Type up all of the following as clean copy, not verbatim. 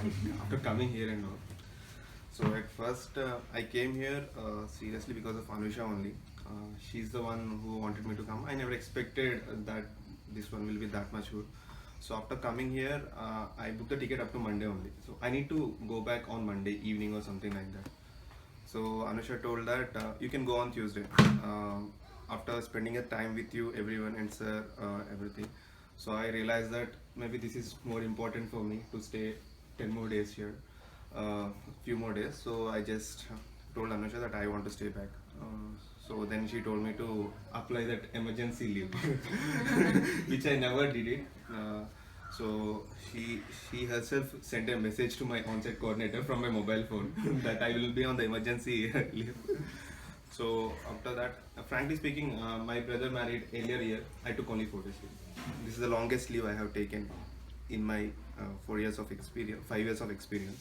like after coming here and all. So at first I came here seriously because of Anusha only. She's the one who wanted me to come. I never expected that this one will be that much good. So after coming here, I booked the ticket up to Monday only. So I need to go back on Monday evening or something like that. So Anusha told that you can go on Tuesday. After spending a time with you, everyone and sir, everything. So I realized that maybe this is more important for me to stay 10 more days here, few more days. So I just told Anusha that I want to stay back. So then she told me to apply that emergency leave, which I never did it. So she herself sent a message to my on-site coordinator from my mobile phone that I will be on the emergency leave. So after that, frankly speaking, my brother married earlier year. I took only 4 days leave. This is the longest leave I have taken in my 4 years of experience, 5 years of experience.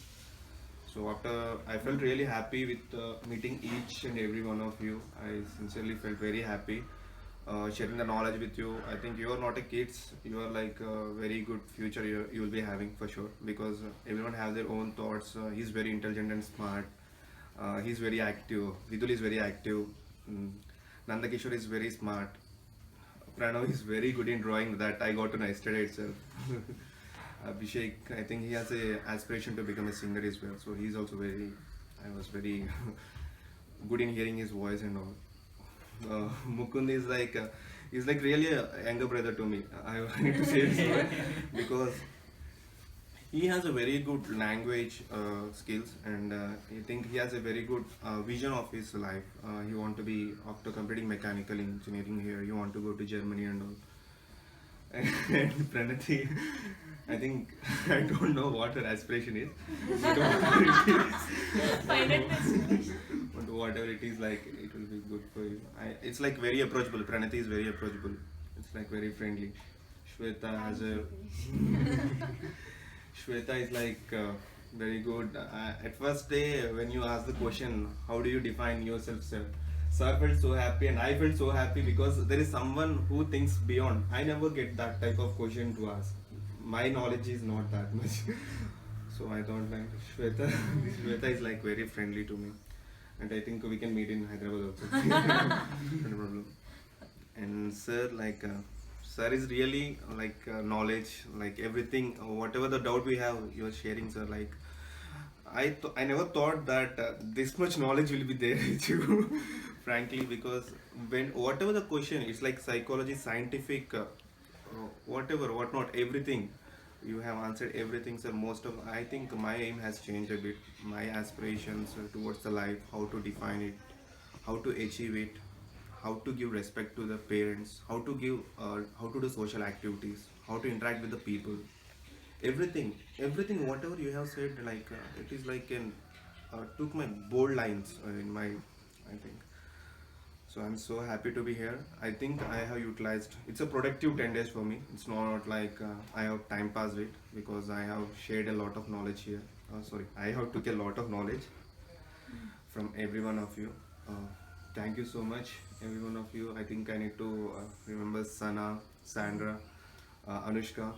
So after, I felt really happy with meeting each and every one of you. I sincerely felt very happy sharing the knowledge with you. I think you are not a kids. You are like a very good future you will be having for sure, because everyone has their own thoughts. He's very intelligent and smart. He's very active. Vidul is very active. Mm. Nandakishore is very smart. Pranav is very good in drawing. That I got to know yesterday itself. Abhishek, I think he has a aspiration to become a singer as well. So he's also very. I was very good in hearing his voice and all. Mukund is like he's like really a younger brother to me. I wanted to say this one because he has a very good language skills, and I think he has a very good vision of his life. He want to be, after completing mechanical engineering here, he want to go to Germany and all. And Pranati, I think I don't know what her aspiration is, but whatever it is, like it will be good for you. It's like very approachable. Pranati is very approachable. It's like very friendly. Shweta has a Shweta is like very good. At first day when you ask the question, how do you define yourself, sir? Sir felt so happy and I felt so happy because there is someone who thinks beyond. I never get that type of question to ask. My knowledge is not that much. So I thought like Shweta, Shweta is like very friendly to me. And I think we can meet in Hyderabad also. No problem. And sir, like sir is really like knowledge, like everything, whatever the doubt we have, you are sharing, sir. Like I never thought that this much knowledge will be there with you, frankly, because when whatever the question, it's like psychology, scientific, whatever, whatnot, everything. You have answered everything, sir. Most of, I think my aim has changed a bit. My aspirations towards the life, how to define it, how to achieve it, how to give respect to the parents, how to give, how to do social activities, how to interact with the people, everything, whatever you have said, like it is like an took my bold lines in my, I think. So I'm so happy to be here. I think I have utilized. It's a productive 10 days for me. It's not like I have time passed it, because I have shared a lot of knowledge here. Sorry, I have took a lot of knowledge from every one of you. Thank you so much, every one of you. I think I need to remember Sana, Sandra, Anushka,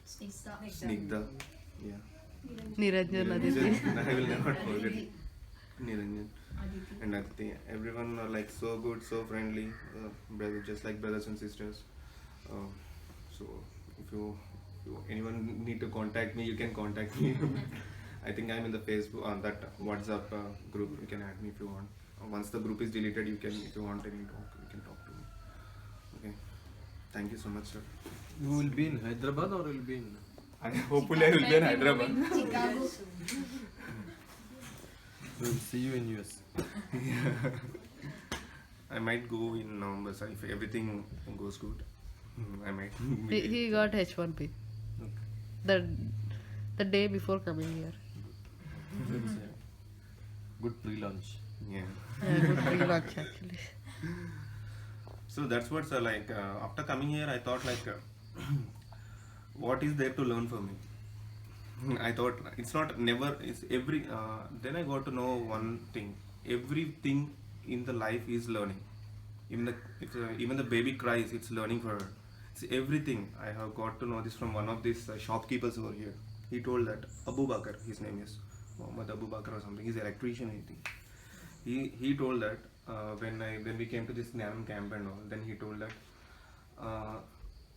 Snigdha, yeah. Niranjan, Aditi. I will never forget Niranjan and Aditi. Everyone are like so good, so friendly, brother, just like brothers and sisters. Uh, so if you anyone need to contact me, you can contact me. I think I'm in the Facebook on that WhatsApp group. You can add me if you want. Once the group is deleted, you can, if you want any talk, you can talk to me. Okay. Thank you so much, sir. You will be in Hyderabad or will be in? Hopefully I will be in Hyderabad. We will see you in US. I might go in November, sir, if everything goes good. I might. He got H1B the day before coming here. Good pre-launch. Yeah. Yeah, good pre-launch actually. So that's what, sir, like after coming here, I thought like, what is there to learn for me? I thought it's not never, it's every, then I got to know one thing. Everything in the life is learning. Even the baby cries, it's learning for her. It's everything. I have got to know this from one of these shopkeepers over here. he told that Abu Bakr, his name is Muhammad Abu Bakr or something. He's an electrician, I think. He told that when we came to this Gnanam camp and all, then he told that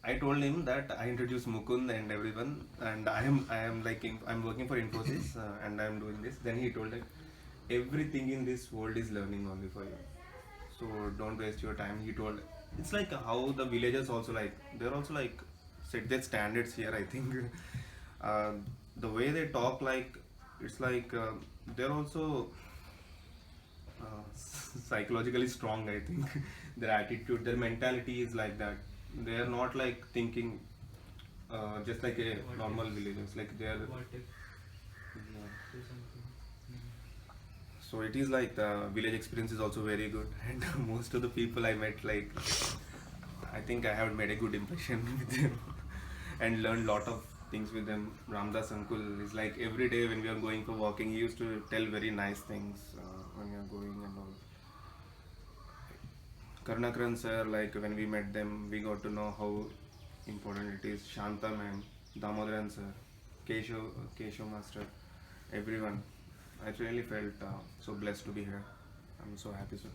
I told him that I introduced Mukund and everyone, and I'm working for Infosys and I'm doing this. Then he told that everything in this world is learning only for you, so don't waste your time. He told it's like how the villagers also like they're also like set their standards here. I think the way they talk, like it's like they're also psychologically strong. I think their attitude, their mentality is like that. They are not like thinking just like a normal villagers. Like they are. So it is like the village experience is also very good, and most of the people I met, like I think I have made a good impression with them and learned lot of things with them. Ramdas uncle is like every day when we are going for walking, he used to tell very nice things when we are going and all. Karnakaran sir, like when we met them, we got to know how important it is. Shanta ma'am, Damodaran sir, Keshav master, everyone. I really felt so blessed to be here. I'm so happy, sir.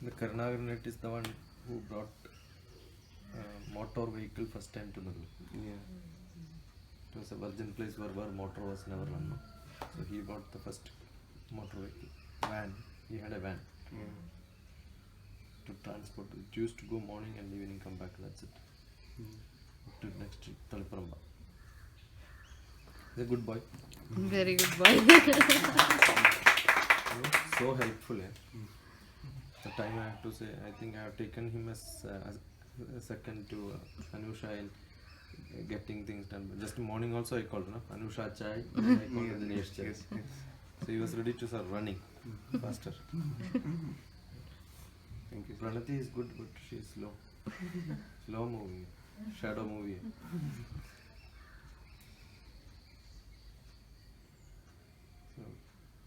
The Karnagaran is the one who brought motor vehicle first time to Naglu. Yeah. It was a virgin place where motor was never run. No? So he brought the first motor vehicle. Van. He had a van Yeah. to transport. It used to go morning and evening, come back. That's it. To next trip, Taliparamba. He's a good boy. Very good boy. So helpful. The time I have to say, I think I have taken him as a second to Anusha in getting things done. Just morning also I called, no? Anusha chai, and I called Dinesh chai. Yes, yes. So he was ready to start running faster. Thank you. Pranati is good, but she is slow. Slow moving, shadow movie. So,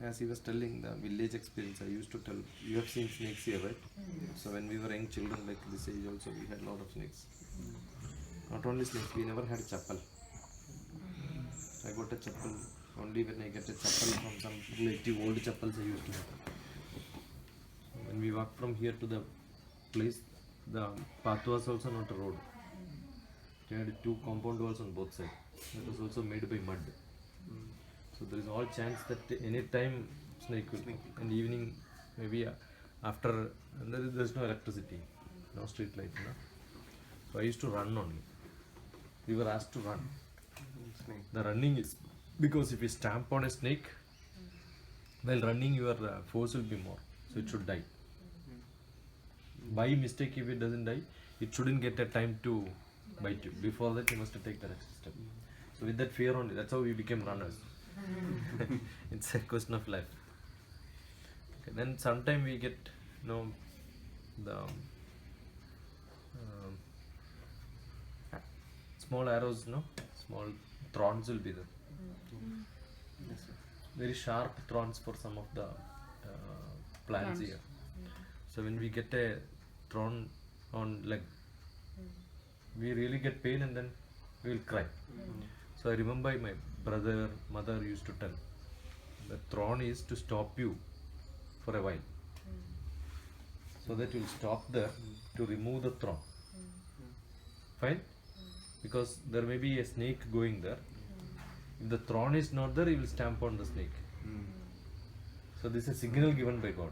as he was telling the village experience, I used to tell, you have seen snakes here, right? So when we were young children like this age also, we had a lot of snakes. Not only snakes, we never had a chapel. I got a chapel only when I get a chapel from some relative old chapels I used to have. When we walked from here to the place, the path was also not a road. It had two compound walls on both sides. It was also made by mud. So there is all chance that any time snake will come. And evening, maybe after, and there is no electricity, no street light. No? So I used to run only. We were asked to run. Snake. The running is because if you stamp on a snake, while running your force will be more. So it should die. By mistake, if it doesn't die, it shouldn't get a time to bite you. Before that, you must take the next step. So with that fear only, that's how we became runners. It's a question of life. Okay, then sometime we get, the small arrows, small thorns will be there. Yes, sir. Very sharp thorns for some of the plants here. So when we get a thorn on leg, we really get pain and then we will cry. So I remember my brother, mother used to tell, the thorn is to stop you for a while. So that you will stop there to remove the thorn. Fine? Because there may be a snake going there. If the thorn is not there, he will stamp on the snake. So this is a signal given by God.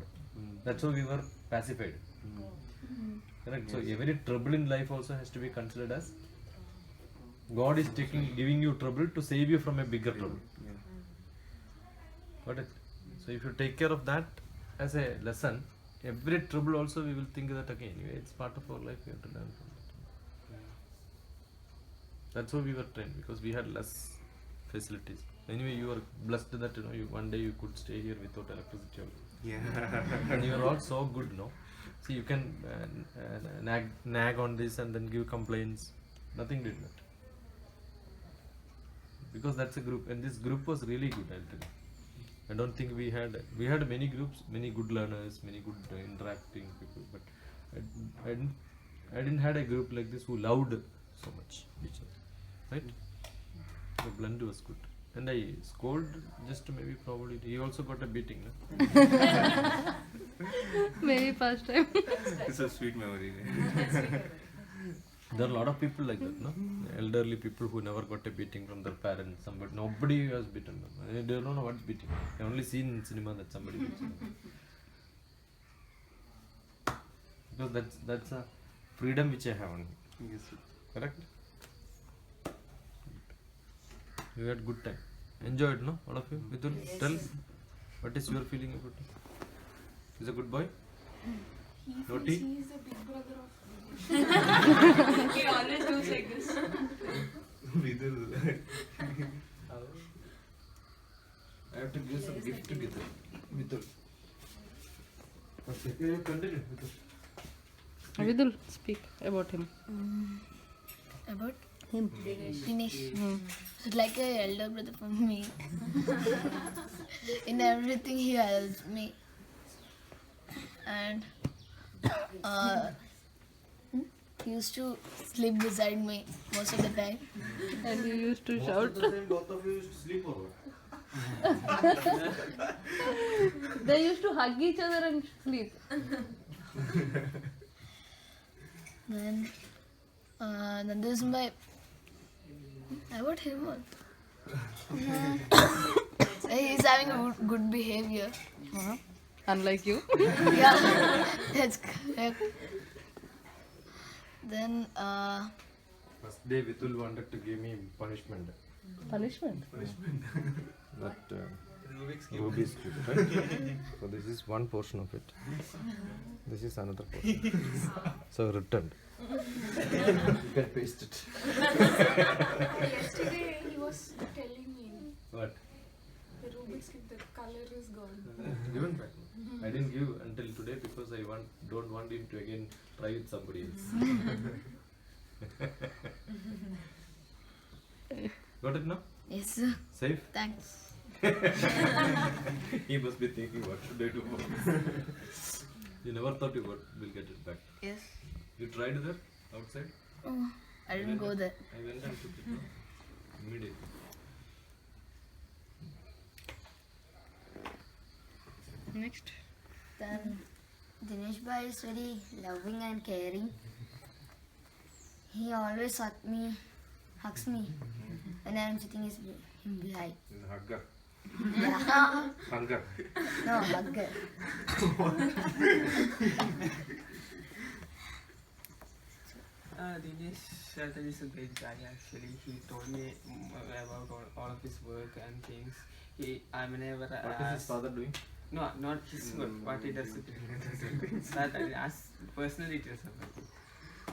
That's how we were pacified. Correct? So every trouble in life also has to be considered as God is giving you trouble to save you from a bigger trouble. Yeah. Got it? So if you take care of that as a lesson, every trouble also we will think that okay, anyway, it's part of our life, we have to learn from it. That's how we were trained, because we had less facilities. Anyway, you were blessed that one day you could stay here without electricity. Yeah. And you are all so good, no? See, you can nag on this and then give complaints. Nothing did that. Because that's a group, and this group was really good. I'll tell you. I don't think we had many groups, many good learners, many good interacting people, but I didn't had a group like this who loved so much each other. right? The blend was good. And I scold just maybe probably. He also got a beating. No? Maybe first time. It's a sweet memory. There are a lot of people like that, no? Elderly people who never got a beating from their parents. Somebody, nobody has beaten them. They don't know what's beating. They only seen in cinema that somebody beats them. Because that's a freedom which I have on me. Yes. Correct? You had good time. Enjoyed, no? All of you? Vidul, tell. What is your feeling about it? He's a good boy? He Naughty? feels he is the big brother of He always does like this. Vidul. I have to give some gift to Vidul. Okay, you continue. Vidul, speak about him. About Him. Dinesh. Hmm. He's like a elder brother for me. In everything he helps me. And he used to sleep beside me most of the time. And you used to shout. Both of you used to sleep over. They used to hug each other and sleep. Then this is my. About him also. He's having a good behavior. Unlike you. Yeah, that's correct. Then First day Vidul wanted to give me punishment. Punishment. That Rubik's Cube, right? So this is one portion of it. This is another portion. So returned. You can paste it. Yesterday he was telling me What? the Rubik's Cube, the color is gone. Given back. I didn't give until today because I don't want him to again try with somebody else. Got it now? yes, sir. Safe? Thanks. He must be thinking, what should I do? You never thought you will get it back. Yes. You tried that outside? Oh, I didn't go there. I went and took it no? Immediately. Next. Then Dinesh Bhai is very loving and caring. He always hugs me when I am sitting him behind. Hugger. Yeah. Hunger. No, hugger. Dinesh Shardan is a great guy actually. He told me about all of his work and things. Whenever I What is his ask, father doing? no, not his work, what he does. That I ask personal details about it.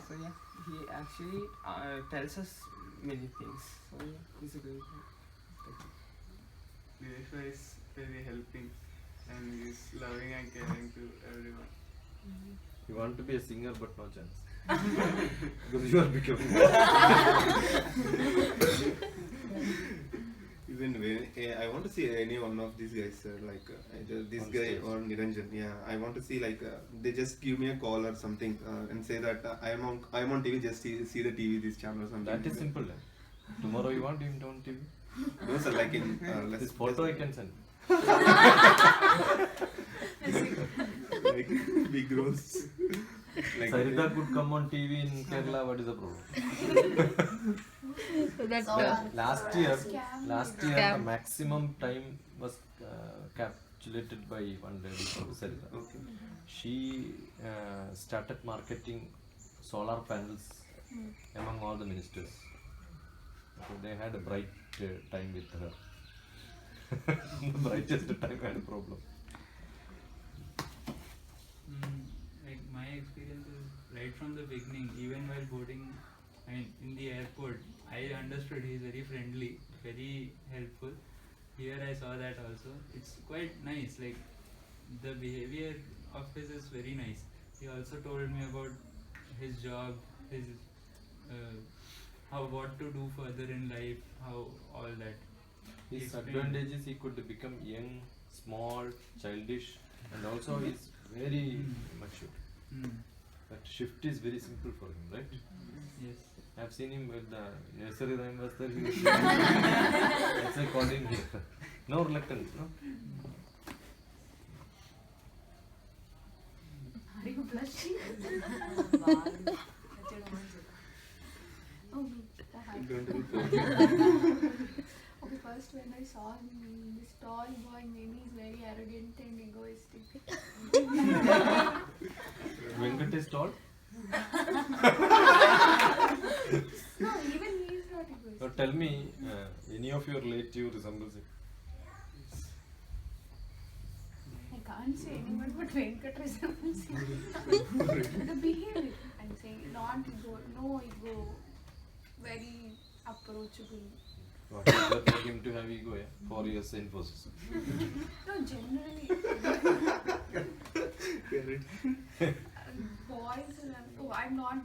So yeah, he actually tells us many things. So yeah, he's a great guy. Dinesh is very helping and he's loving and caring to everyone. You want to be a singer but no chance. Because you are becoming. Even when I want to see any one of these guys, like either this On guy stage. or Niranjan. Yeah, I want to see like they just give me a call or something and say that I am on TV. Just see the TV this channel or something. That is simple. Tomorrow you want him on TV? No, sir. Like in His photo I can send. like big roasts. Like Sarita could come on TV in Kerala. What is the problem? That Last year, the Scam. maximum time was capitulated by one lady called Sarita. Okay. She started marketing solar panels among all the ministers. So they had a bright time with her. The brightest time had a problem. Like my experience is right from the beginning, even while boarding, in the airport, I understood he's very friendly, very helpful. Here I saw that also. It's quite nice. Like the behavior of his is very nice. He also told me about his job, his what to do further in life, how all that. He His explained- advantage is he could become young, small, childish, and also he's very mature. Hmm. That shift is very simple for him, right? Yes. I've seen him with the nursery rhyme master. That's why I called him here. No reluctance, no? Are you blushing? Oh, okay, first when I saw him, this tall boy, maybe he's very arrogant and egoistic. Venkat is tall. No, even he is not egoistic. Now tell me, any of your relative resembles him? I can't say anyone but Venkat resembles him. The behavior, I'm saying, not ego, no ego, very approachable. What is there for him to have ego? Yeah? 4 years Infosys. No, generally, boys, oh, I'm not.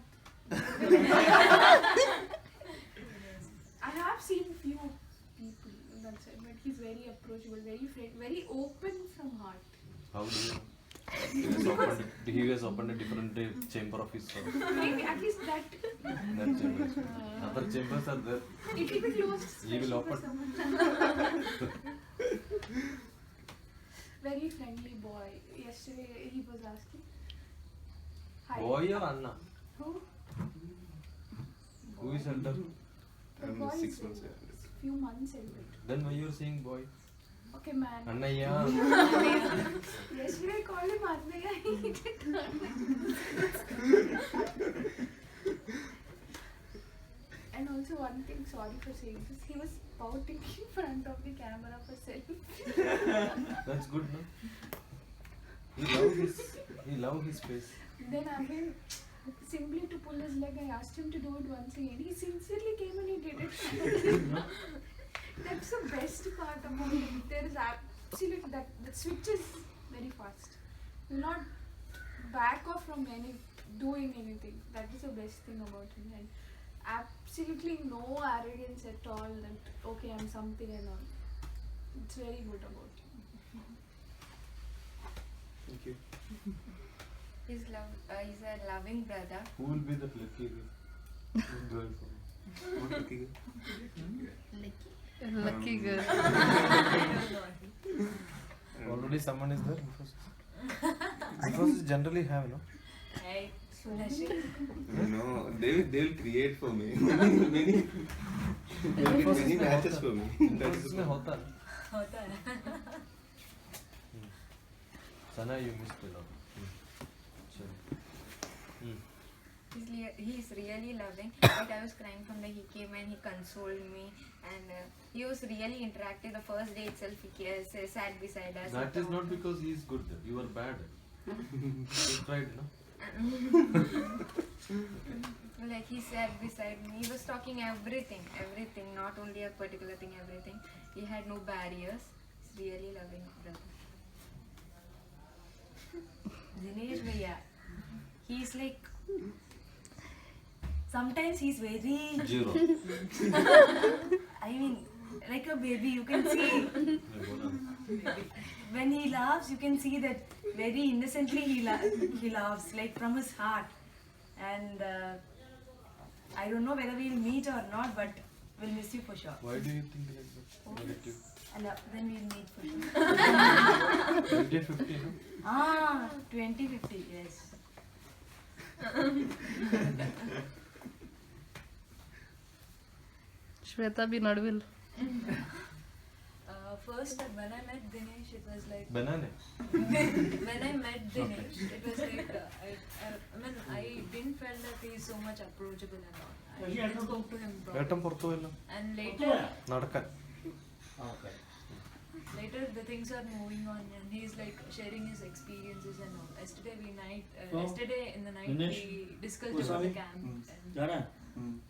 I have seen few people, that's it, but he's very approachable, very very open from heart. How do you know? He has opened a different chamber of his soul. Maybe at least that. That chamber. Other chambers are there. It will be closed. He will especially for open. someone. Very friendly boy. Yesterday he was asking. Hi. Boy or Anna? Who? Who is elder? The I'm boy 6 is months. few months elder. Then why you are saying boy? Okay, man. Annaya. Yesterday I called him Annaya. He didn't. And also one thing, sorry for saying this, he was pouting in front of the camera for selfie. That's good, no? He love his face. Then again, simply to pull his leg, I asked him to do it once again. He sincerely came and he did it. That's the best part about him. There is absolutely that switch is very fast. Will not back off from doing anything. That is the best thing about him. And absolutely no arrogance at all. That okay, I'm something and all. It's very good about him. Thank you. He's a loving brother. Who will be the lucky girl for me? What lucky? Lucky girl. Already someone is there. Infosys generally have, no? Hey, No, they will create for me. many matches for me. That is Infosys the में problem. होता है. Sana, you missed a lot. He's really loving. But I was crying from he came and he consoled me, and he was really interactive. The first day itself, he sat beside us. That is not because he is good. You are bad. You tried, no? Like he sat beside me. He was talking everything, not only a particular thing, everything. He had no barriers. He's really loving brother. Dinesh Bhaiya, he's like, sometimes he's very, Zero. I mean, like a baby, you can see. When he laughs, you can see that very innocently he laughs, like from his heart. And I don't know whether we'll meet or not, but we'll miss you for sure. Why do you think like that? Negative. Then we'll meet for sure. 2050, no? 2050, yes. Shweta bhi Nadvil. First, when I met Dinesh, it was like. Banana. When I met Dinesh, it was like. I didn't feel that he is so much approachable and all. I didn't spoke to him properly. ഏട്ടൻ പുറത്തു പോയല്ലോ And നടക്കാൻ later the things are moving on, and he's like sharing his experiences and all. Yesterday in the night we discussed about the camp.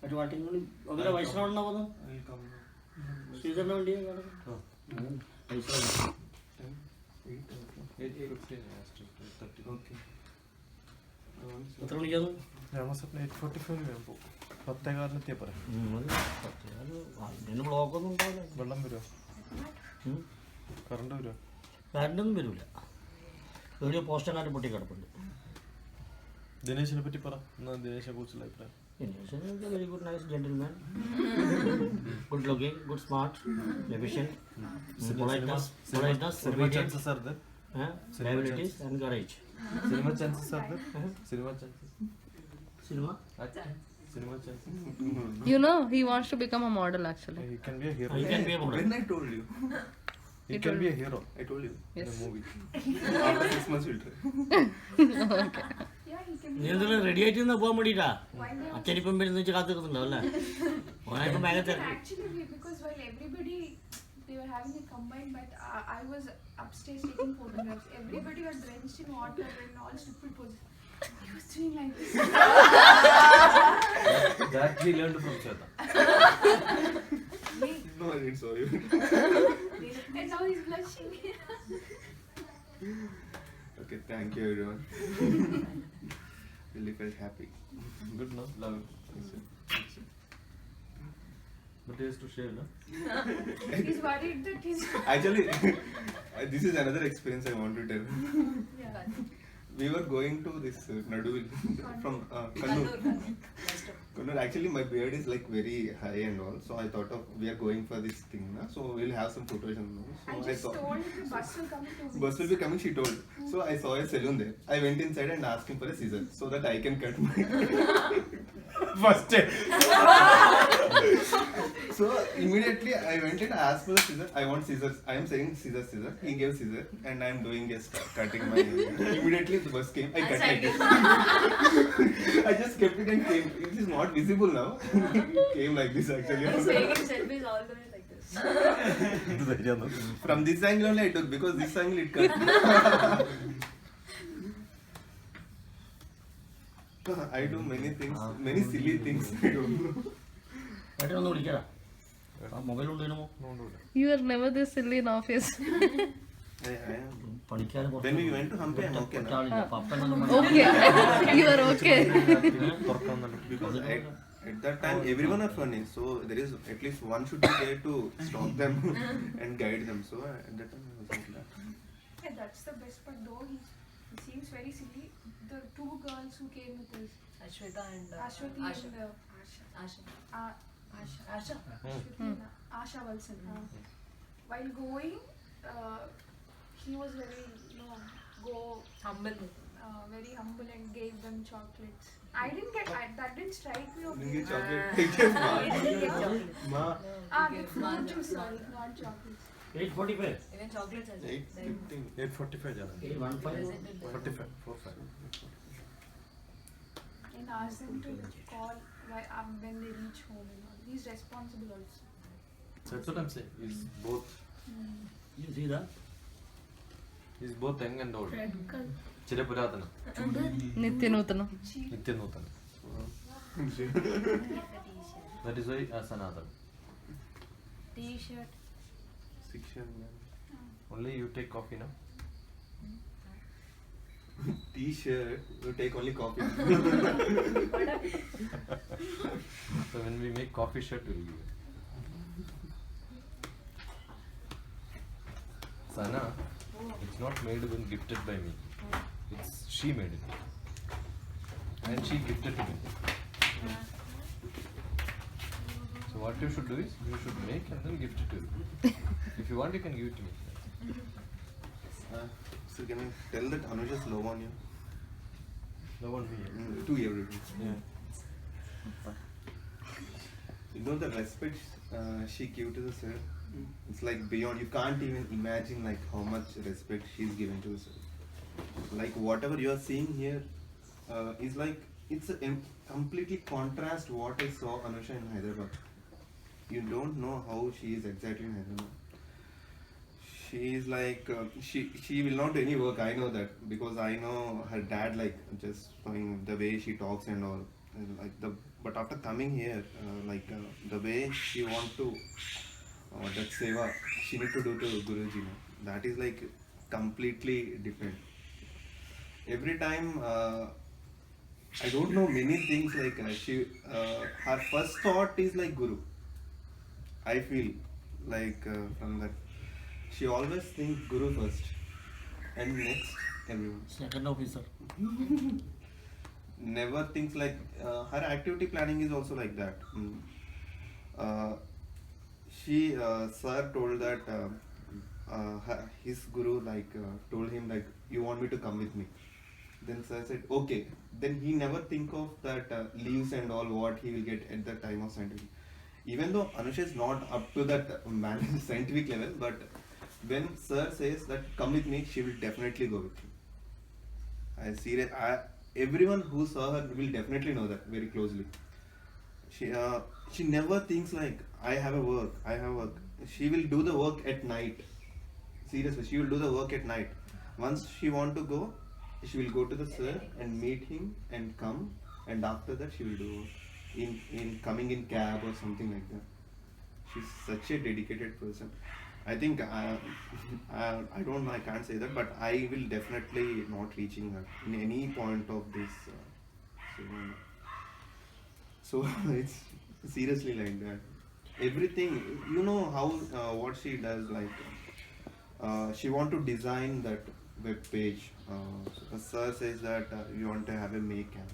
അറ്റ് വാട്ടിങ്ങൾ ഒന്നിനെ വയസ്സിനുണ്ടാവുന്നു സീസണിന് വേണ്ടി എത്ര മണിക്കാണ് രാമസപ്ന 8:45 ഞാൻ പോകും 10:15 എത്തിയാൽ പറയാം ഇതിന് ബ്ലോക്കൊന്നും ഉണ്ടാവില്ല വെള്ളം വരുമോ കറണ്ട് വരുമോ കറണ്ടൊന്നും വരില്ല എവിടെയോ പോസ്റ്റങ്ങാട്ട് പൊട്ടി കിടപ്പുണ്ട് ദിനേശിനെ പറ്റി പറ എന്നാ ദിനേശിനെ കുറിച്ചുള്ള അഭിപ്രായം Indonesia is a very good, nice gentleman. Good looking, good smart, efficient, politeness, Cinema chances are there. liabilities and courage. Cinema chances are there. Cinema chances. Cinema? Cinema chances. You know, he wants to become a model actually. He can be a hero. He can be a model. When I told you, He can be a hero I told you in Yes. a movie. after 6 months we'll try. Okay. Yeah, he can നീ be. എന്തെങ്കിലും ready ആയിട്ട് നിന്ന് പോകാൻ വേണ്ടിട്ടാ Why not? അച്ഛനിപ്പം വരുന്ന വെച്ച് കാത്തിക്കുന്നുണ്ടാവും അല്ലേ ഓനായിപ്പം ഭയങ്കര തിരക്ക്. Actually, because while everybody they were having a combined, but I was upstairs taking photographs. Everybody was drenched in water and all stupid poses. He was doing like this. That he learned from Shweta. No, I didn't saw you. And now he's blushing. Okay, thank you everyone. Really felt happy. Good, no? Love it. Thanks, sir. Thanks, sir. But he has to shave, no? He's worried that he's. Actually, this is another experience I want to tell. Yeah. We were going to this Naduvil from Kannur. Kannur. Actually, my beard is like very high and all, so I thought of we are going for this thing, na? So we'll have some photos and all. So I just told him the bus will come in 2 minutes. Bus will be coming, she told. So I saw a salon there. I went inside and asked him for a scissor so that I can cut my first day. So immediately I went and asked for the scissor. I want scissors. I am saying scissors. He gave scissor and I am doing just cutting my hair. Immediately the bus came. I cut like this. I just kept it and came. It is not visible now. It came like this actually. Taking selfies all the way like this. From this angle only I took because this angle it cut. I do many things, many silly things. I don't know. ഏട്ടനെ ഒന്ന് വിളിക്കാടാ ആ mobile കൊണ്ടുവരുമോ You are never this silly in office. I am. പണിക്കാർ When we went to Hampi, I'm okay now. ആളില്ല പപ്പനൊന്നും Okay. You are okay. Because at that time everyone are funny, so there is at least one should be there to stop them and guide them. So at that time I was like that. Yeah, that's the best part. Though he seems very silly. The 2 girls who came with us, Ashweta and Ashwati Asha. and Asha. Ashwati and Asha Valsan. While going, he was very, Humble. very humble and gave them chocolates. I didn't get that didn't strike me. Didn't get chocolate. Take your I didn't get chocolate. Ma. The fruit juice, sorry, not chocolates. 8:45 Even chocolates as 8:15. 8:45 jana. 8:15 45. 45. And ask them to call when they reach home and all. He's responsible also. So that's what I'm saying. He's both. You see that? He's both young and old. Chirapuratana. Nityanutana. Nityanutana. That is why Sanatan. T-shirt. 6 years. Only you take coffee now. T-shirt. You take only coffee. So when we make coffee shirt, we'll give it. Sana, it's not made even gifted by me. It's she made it. And she gifted to me. So what you should do is, you should make and then gift it to you. If you want, you can give it to me. So can you tell that Anuj is low on you? No one me. To everyone. Yeah. You know the respect she gave to the sir. It's like beyond. You can't even imagine like how much respect she's given to the sir. Like whatever you are seeing here is like it's a completely contrast what I saw Anusha in Hyderabad. You don't know how she is exactly in Hyderabad. She is like she will not do any work. I know that because I know her dad like just knowing the way she talks and all. And like but after coming here, the way she want to that seva she need to do to Guruji, that is like completely different. Every time I don't know many things like she her first thought is like Guru. I feel like from that she always think Guru first and next everyone. Second officer. never thinks like her activity planning is also like that. Sir told that his guru told him like, you want me to come with me. Then sir said okay. Then he never think of that leaves and all what he will get at the time of scientific. Even though Anusha is not up to that scientific level, but when sir says that come with me, she will definitely go with me. Everyone who saw her will definitely know that very closely. She never thinks like I have work. She will do the work at night. Seriously, she will do the work at night. Once she want to go, she will go to the sir and meet him and come, and after that she will do in coming in cab or something like that. She's such a dedicated person. I think I don't know, I can't say that, but I will definitely not reaching her in any point of this. So it's seriously like that. Everything, you know how what she does, like she want to design that web page. The sir says that you want to have a make-up.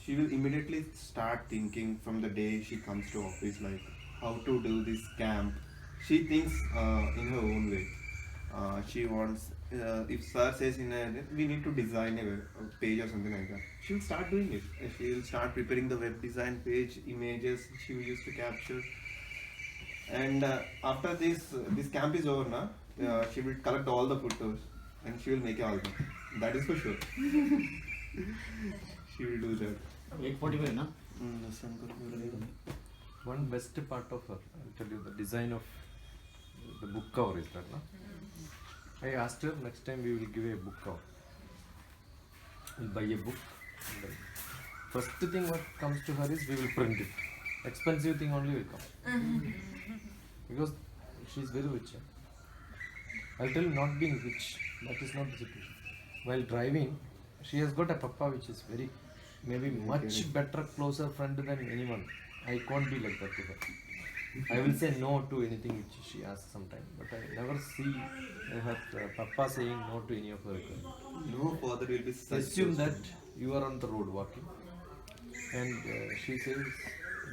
She will immediately start thinking from the day she comes to office, like how to do this camp. She thinks in her own way. She wants, if sir says we need to design a page or something like that, she will start doing it. She will start preparing the web design page, images she will use to capture. And after this camp is over now, she will collect all the photos and she will make an album. That is for sure. She will do that. 8:45 na? One best part of her, I'll tell you, the design of the book cover is that. No? I asked her next time we will give a book cover. We'll buy a book. First thing what comes to her is we will print it. Expensive thing only will come. Because she is very rich. I'll tell you, not being rich, that is not the situation. While driving, she has got a papa which is very, maybe much better, closer friend than anyone. I can't be like that to her. I will say no to anything which she asks sometimes, but I never see her papa saying no to any of her requests. No father will be such. Assume that you are on the road walking, and she says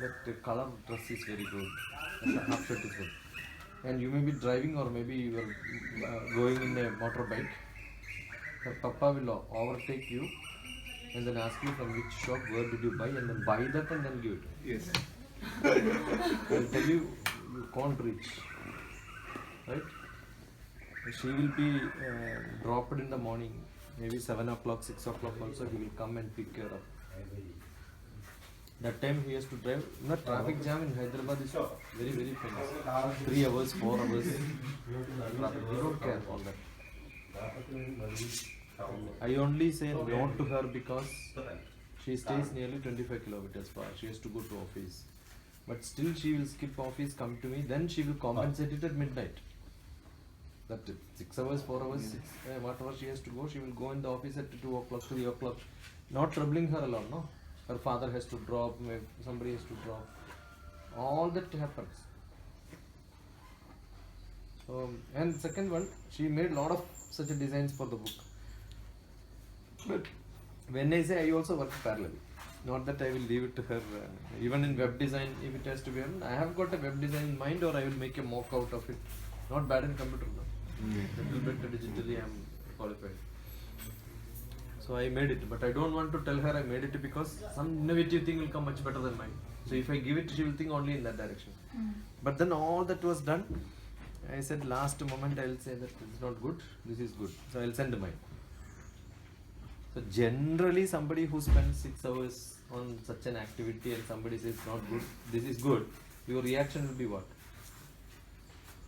that the color dress is very good, the half shirt is good, and you may be driving or maybe you are going in a motorbike. Her papa will overtake you and then ask you from which shop, where did you buy, and then buy that and then give it. Yes. I'll tell you, you can't reach, right? She will be dropped in the morning, maybe 7 o'clock, 6 o'clock also, he will come and pick her up. That time he has to drive. The traffic jam in Hyderabad is very, very famous. 3 hours, 4 hours. Traffic. We don't care for that. I only say no to her because she stays nearly 25 kilometers far. She has to go to office. But still she will skip office, come to me, then she will compensate it at midnight. That 6 hours, 4 hours, 6, whatever she has to go, she will go in the office at 2 o'clock, 3 o'clock. Not troubling her alone, no? Her father has to drop, somebody has to drop. All that happens. And second one, she made a lot of such designs for the book. But when I say I also work parallel, not that I will leave it to her. Even in web design, if it has to be, I have got a web design in mind, or I will make a mock out of it. Not bad in computer, no? Little bit digitally I am qualified. So I made it, but I don't want to tell her I made it because some innovative thing will come much better than mine. So if I give it, she will think only in that direction. But then all that was done, I said last moment I will say that it's not good, this is good. So I will send mine. So generally somebody who spends 6 hours on such an activity and somebody says not good, this is good, your reaction will be what?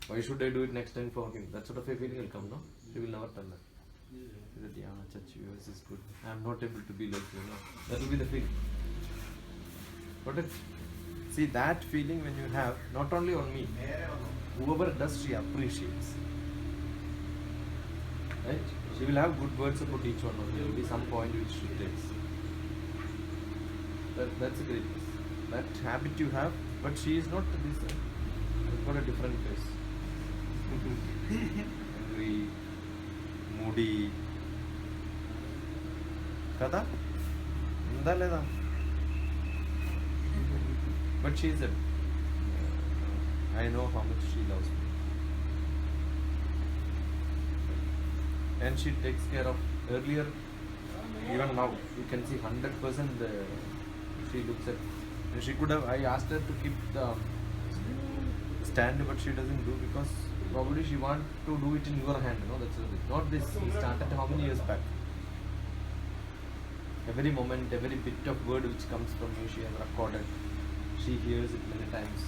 Why should I do it next time for him? That sort of a feeling will come, no? She will never tell that. She said, yeah, Chachi, yours is good. I am not able to be like you, no? That will be the feeling. But see, that feeling when you have, not only on me, whoever does, she appreciates. Right? She will have good words about each one of them. There will be some point which she takes. That's a greatness. That habit you have, but she is not this. She's got a different face. Angry, moody. Kada? But she's a. I know how much she loves me. And she takes care of earlier, even now, you can see 100% she looks at. And she could have, I asked her to keep the stand, but she doesn't do because probably she want to do it in your hand, that's not this. He started how many years back? Every moment, every bit of word which comes from you, she has recorded. She hears it many times.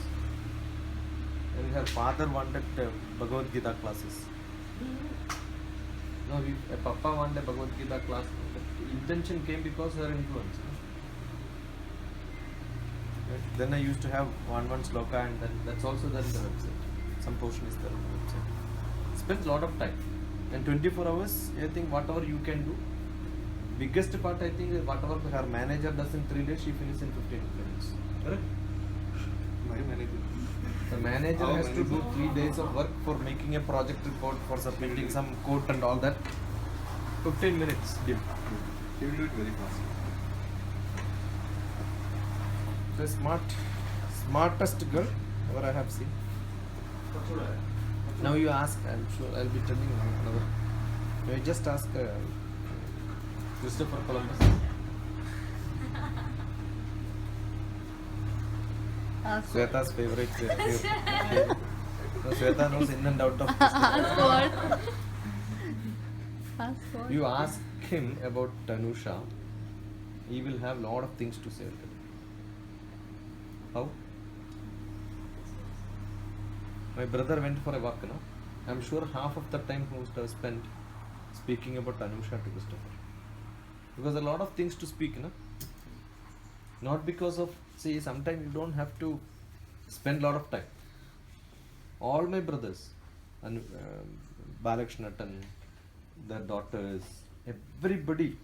And her father wanted Bhagavad Gita classes. No, Papa wanted Bhagavad Gita class. The intention came because her influence. Right? Then I used to have one sloka, and then that's also there in the website. Some portion is there on the website. Spends a lot of time. And 24 hours, I think whatever you can do. Biggest part, I think, whatever her manager does in 3 days, she finishes in 15 minutes. Correct? My manager. The manager has to do 3 days of work for making a project report, for submitting some code and all that. 15 minutes. Dim. She will do it very fast. So smartest girl ever I have seen. Now you ask, I'm sure I'll be telling you another. You just ask Christopher Columbus. Sweta's favorite hero. So Sweta knows in and out of Ask what? Ask what? You ask him about Tanusha, he will have lot of things to say. How? My brother went for a walk, no? I'm sure half of the time he must have spent speaking about Tanusha to Christopher. Because a lot of things to speak, no? Not because of, see, sometimes you don't have to spend a lot of time. All my brothers, and Balakshnatan, their daughters, everybody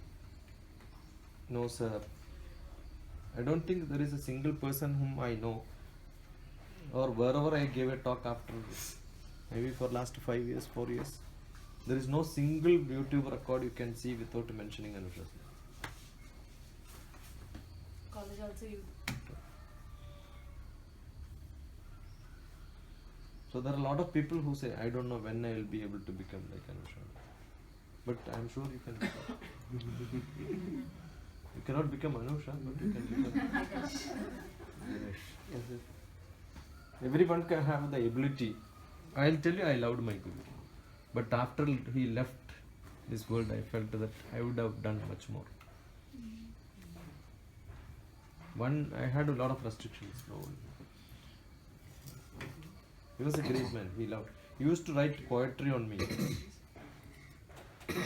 knows her. I don't think there is a single person whom I know, or wherever I gave a talk after, maybe for last 5 years, 4 years, there is no single YouTube record you can see without mentioning Anusha's name. College also you. So there are a lot of people who say, I don't know when I will be able to become like Anusha. But I am sure you can become. You cannot become Anusha, but you can become. Yes. Everyone can have the ability. I'll tell you, I loved my Guru. But after he left this world, I felt that I would have done much more. One, I had a lot of restrictions. He was a great man. He loved. He used to write poetry on me.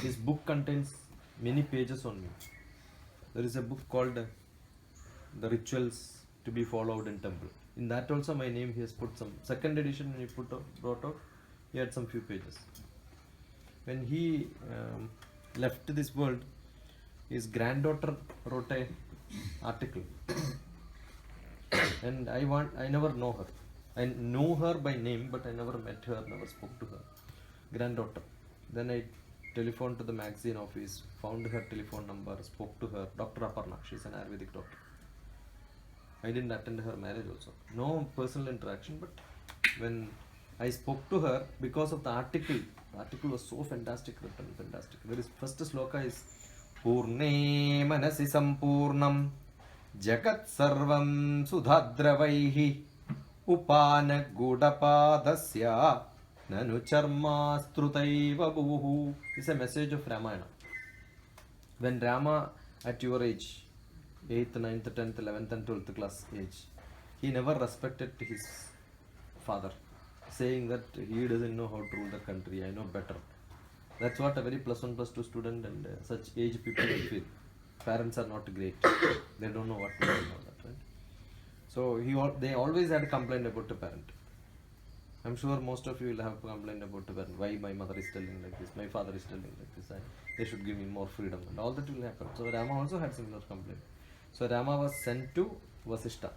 His book contains many pages on me. There is a book called The Rituals to be Followed in Temple. In that also my name he has put some. Second edition when he brought out, he had some few pages. When he left this world, his granddaughter wrote a article. And I never know her. I know her by name, but I never met her, never spoke to her. Granddaughter. Then I telephoned to the magazine office, found her telephone number, spoke to her. Dr. Aparna, she's an Ayurvedic doctor. I didn't attend her marriage also. No personal interaction, but when I spoke to her, because of the article was so fantastic, written, fantastic. There is first sloka is Purne Manasi Sampurnam Jagat Sarvam Sudhadravaihi Upana Gudapadasya Nanu Charma Strutaiva Buhu. It's a message of Ramayana. When Rama, at your age, 8th, 9th, 10th, 11th and 12th class age, he never respected his father, saying that he doesn't know how to rule the country, I know better. That's what a very +1, +2 student and such age people will feel. Parents are not great. They don't know what to do and all that, right? So they always had a complaint about the parent. I'm sure most of you will have complained about the parent. Why my mother is telling like this, my father is telling like this, they should give me more freedom, and all that will happen. So Rama also had similar complaint. So Rama was sent to Vasishta,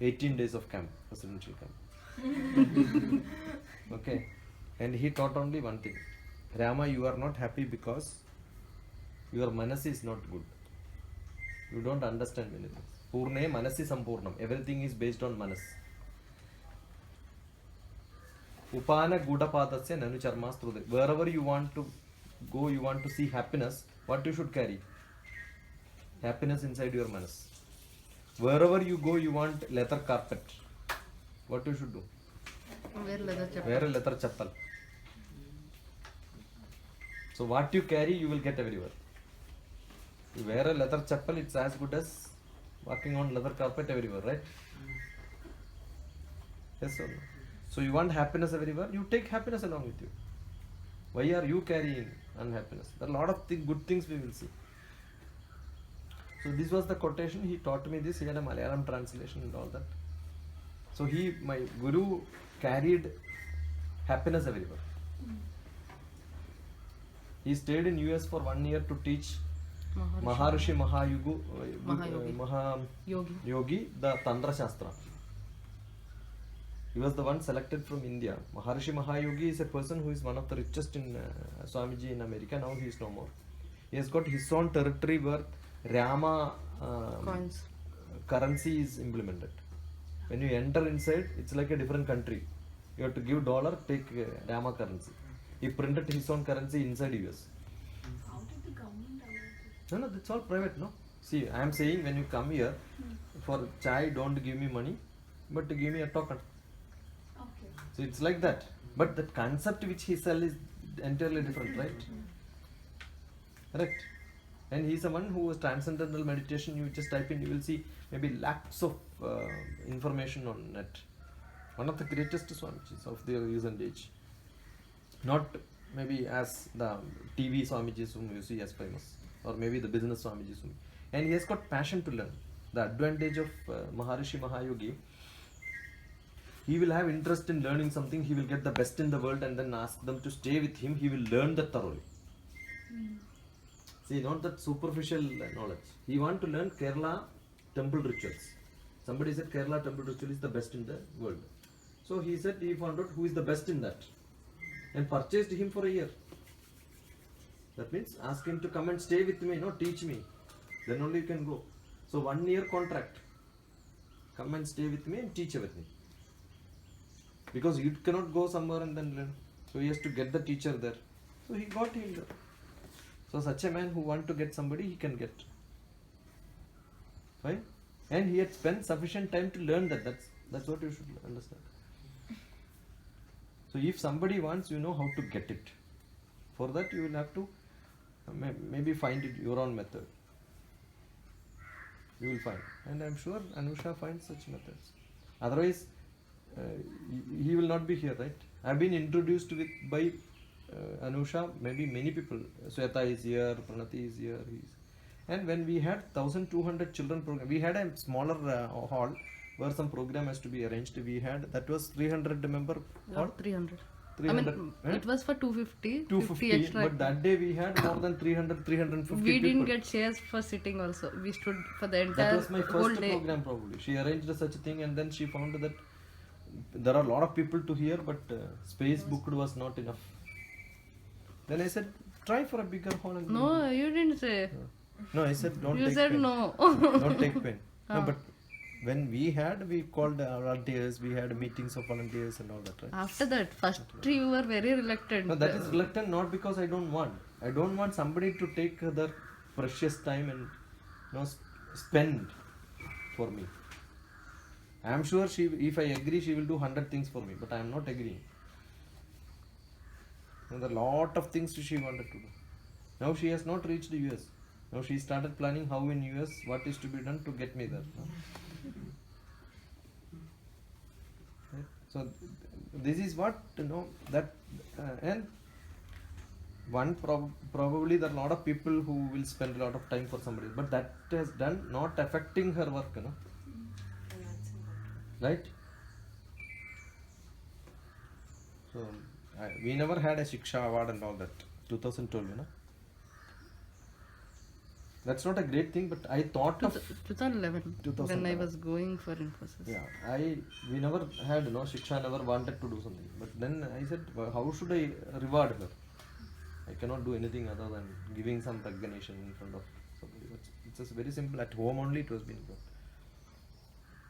18 days of camp, residential camp. Okay, and he taught only one thing. Rama, you are not happy because your manas is not good. You don't understand many things. Purne manasi sampurnam. Everything is based on manas. Upana gudapadasya nanu charmastrude. Wherever you want to go, you want to see happiness, what you should carry? Happiness inside your manas. Wherever you go, you want leather carpet. What you should do? Wear leather chappal. Wear a leather chappal. So what you carry, you will get everywhere. You wear a leather chappal, it's as good as walking on leather carpet everywhere, right? Yes or no? So you want happiness everywhere, you take happiness along with you. Why are you carrying unhappiness? There are a lot of good things we will see. So this was the quotation. He taught me this. He had a Malayalam translation and all that. So my guru carried happiness everywhere. He stayed in US for 1 year to teach Maharishi Yogi the Tantra Shastra. He was the one selected from India. Maharishi Mahayogi is a person who is one of the richest in Swamiji in America. Now he is no more. He has got his own territory where Rama Coins. currency is implemented. When you enter inside, it's like a different country. You have to give dollar, take Rama currency. He printed his own currency inside US. How did the government allow it? No, that's all private, no? See, I am saying when you come here, for chai, don't give me money, but give me a token. Okay. So it's like that. But the concept which he sells is entirely different, right? Correct. And he is someone who was transcendental meditation. You just type in, you will see maybe lakhs of information on net. One of the greatest Swamijis of their recent age. Not maybe as the TV Swamijis whom you see as famous, or maybe the business Swamijis. And he has got passion to learn. The advantage of Maharishi Mahayogi, he will have interest in learning something. He will get the best in the world and then ask them to stay with him. He will learn that thoroughly. See, not that superficial knowledge. He want to learn Kerala temple rituals. Somebody said Kerala temple ritual is the best in the world. So he said he found out who is the best in that and purchased him for a year. That means ask him to come and stay with me, not teach me. Then only you can go. So 1 year contract. Come and stay with me and teach everything. Because you cannot go somewhere and then learn. So he has to get the teacher there. So he got him there. So such a man who want to get somebody, he can get. Fine? And he had spent sufficient time to learn that. That's what you should understand. So if somebody wants, you know how to get it. For that you will have to maybe find it your own method. You will find. And I'm sure Anusha finds such methods. Otherwise, he will not be here, right? I've been introduced by Anusha, maybe many people. Sweta is here, Pranati is here. And when we had 1,200 children program, we had a smaller hall where some program has to be arranged. We had, that was 300 member hall? 300. 300. I mean, it was for 250. 250, 50 extra. but that day we had more than 300, 350 We didn't people. get chairs for sitting also. We stood for the entire That was my whole first day. program probably. She arranged such a thing and then she found that there are a lot of people to hear, but space booked was not enough. Then I said, try for a bigger hall. And No, you didn't say. No, I said don't You take said pen. no. Don't take pen. No, Ah. but when we called volunteers, we had meetings of volunteers and all that, right? After that, first you were very reluctant. No, that is reluctant not because I don't want. I don't want somebody to take their precious time and spend for me. I am sure if I agree, she will do 100 things for me, but I am not agreeing. And there are a lot of things she wanted to do. Now she has not reached the US. Now she started planning how in US what is to be done to get me there. Right? So this is what that and one probably there are a lot of people who will spend a lot of time for somebody, but that has done not affecting her work, right? So we never had a Shiksha award and all that. 2012, That's not a great thing, but I thought of 2011 when I was going for Infosys. Yeah, we never had, Shiksha never wanted to do something. But then I said, well, how should I reward her? I cannot do anything other than giving some recognition in front of somebody. It's just very simple. At home only it was being done.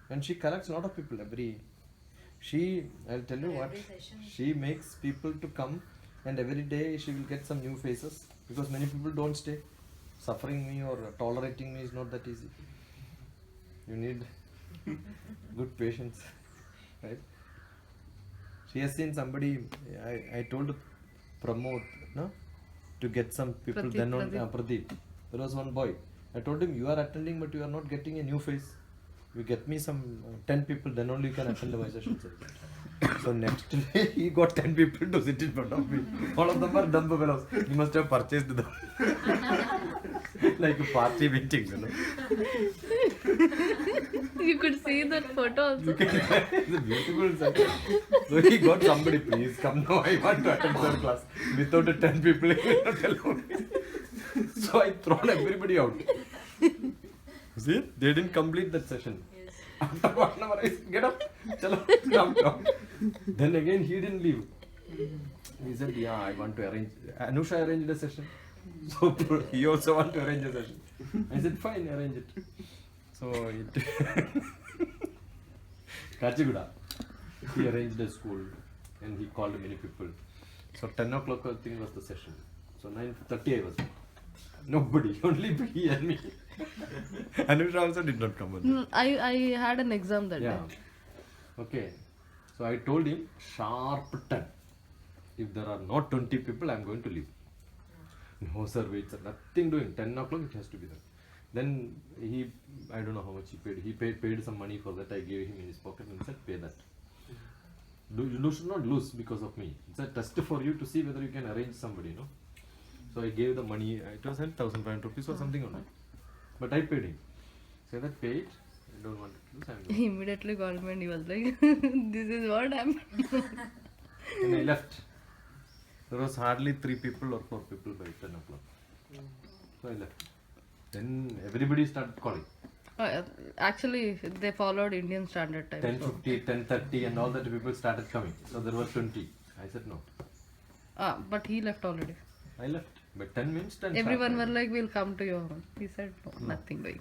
And she collects a lot of people I'll tell you what, she makes people to come, and every day she will get some new faces, because many people don't stay. Suffering me or tolerating me is not that easy. You need good patience, right? She has seen somebody, I told Pramod, no, to get some people. Pradeep, Then on Pradeep. Pradeep, there was one boy. I told him, you are attending, but you are not getting a new face. You get me some 10 people, then only you can attend my sessions. So next day he got 10 people to sit in front of me. All of them are dumb fellows. He must have purchased them. Like a party meetings, you know. You could see that photo also. It's a beautiful sight. So he got somebody, please come now, I want to attend their class. Without a 10 people, he will not allow me. So I thrown everybody out. See, they didn't complete that session. After 1 hour, I said, get up, chalo, come. Then again, he didn't leave. He said, yeah, I want to arrange. Anusha arranged a session. So he also want to arrange a session. I said, fine, arrange it. So it Kachiguda, he arranged a school and he called many people. So 10 o'clock I think was the session. So 9:30 I was there. Nobody, only he and me. Anusha also did not come. I had an exam that Yeah. day. Okay. So I told him sharp 10. If there are not 20 people, I am going to leave. No sir, wait sir, nothing doing. 10 o'clock it has to be there. Then he, I don't know how much he paid. He paid some money for that. I gave him in his pocket and said, pay that. You should not lose because of me. It's a test for you to see whether you can arrange somebody, no? So I gave the money. It was 1,500 rupees or something only. But I paid him. Say that, pay it. I don't want to lose. I'm going. He immediately called me and he was like, this is what happened. And I left. There was hardly 3 people or 4 people by 10 o'clock. So I left. Then everybody started calling. Actually, they followed Indian Standard Time. 10:50, 10:30 and all that people started coming. So there were 20. I said no. But he left already. I left. But 10 minutes, 10 Everyone sharp. were like, we'll come to your home. He said, no, nothing doing.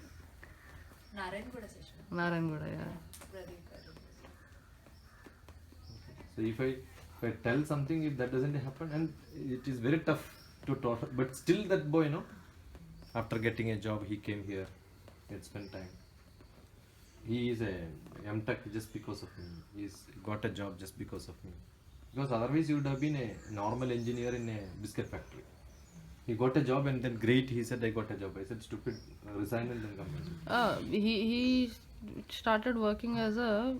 Narayanguda session. Narayanguda, yeah. So if I tell something, if that doesn't happen, and it is very tough to talk. But still that boy, no, after getting a job, he came here. He had spent time. He is a MTech just because of me. He's got a job just because of me. Because otherwise he would have been a normal engineer in a biscuit factory. He got a job and then great, he said, I got a job. I said, stupid, resign and then come. He started working as a